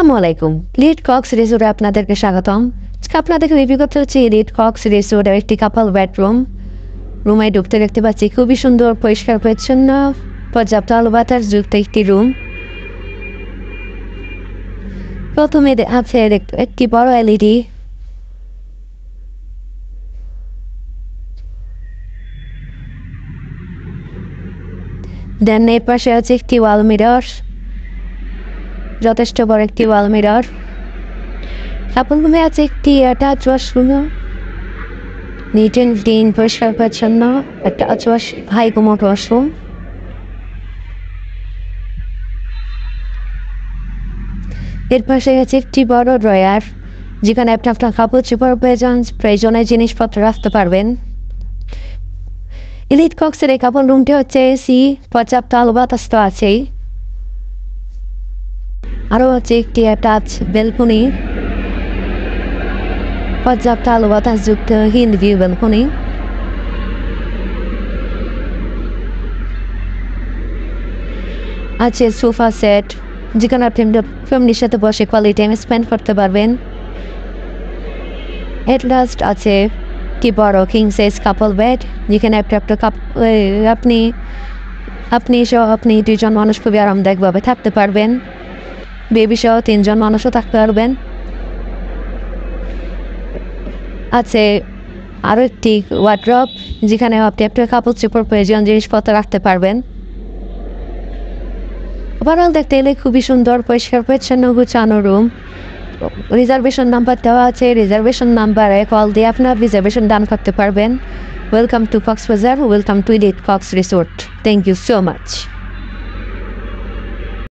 আসসালামু আলাইকুম। Lead Cox রিসোর্টে আপনাদেরকে স্বাগতম। আজকে আপনাদেরকে রিভিউ করতে হচ্ছে লিড কক্স রিসোর্টের একটি কাপল বেডরুম। রুমে ঢুকতে দেখতে পাচ্ছি খুবই সুন্দর, পরিষ্কার পরিচ্ছন্ন, পর্যাপ্ত আলো বাতাস যুক্ত একটি রুম। প্রথমে আছে একটি বড় এলইডি, দেন এর পাশে আছে একটি ওয়াল মিরর, যথেষ্ট বড় একটি ওয়াল মিরর। কাপল রুমে আছে একটি attach washroom, neat and clean, পরিষ্কার পরিচ্ছন্ন একটা হাই কমোড ওয়াশরুম। এর পাশে আছে একটি বড় ড্রয়ার, যেখানে আপনি আপনার কাপড় চোপড় প্রয়োজনের জিনিসপত্র রাখতে পারবেন। লিড কক্সের এই কাপড় রুমটি হচ্ছে এসি, পর্যাপ্ত আলো বাতাস তো আছেই। আরও আছে একটি অ্যাটাচ ব্যালকনি, পর্যাপ্ত আলো বাতাস যুক্ত হিল ভিউ ব্যালকনি। আছে সোফা সেট, যেখানে আপনি ফ্যামিলির সাথে বসে কোয়ালিটি টাইম স্পেন্ড করতে পারবেন। এট লাস্ট আছে কি বড় কিং সাইজ কাপল বেড, যেখানে আপনি দুইজন মানুষ খুবই আরামদায়কভাবে থাকতে পারবেন। বেবি সহ 3 জন মানুষও থাকতে পারবেন। আছে আরও একটি ওয়ার্ড্রপ, যেখানে আপনি আপনার কাপড় চোপড় প্রয়োজন জিনিসপত্র রাখতে পারবেন। ওভারঅল দেখতে এলে খুবই সুন্দর, পরিষ্কার পরিচ্ছন্ন, গুছানো রুম। রিজার্ভেশন নাম্বার দেওয়া আছে, রিজার্ভেশন নাম্বারে কল দিয়ে আপনার রিজার্ভেশন ডান করতে পারবেন। Welcome to Cox's Bazar, welcome to Lead Cox resort. Thank you so much.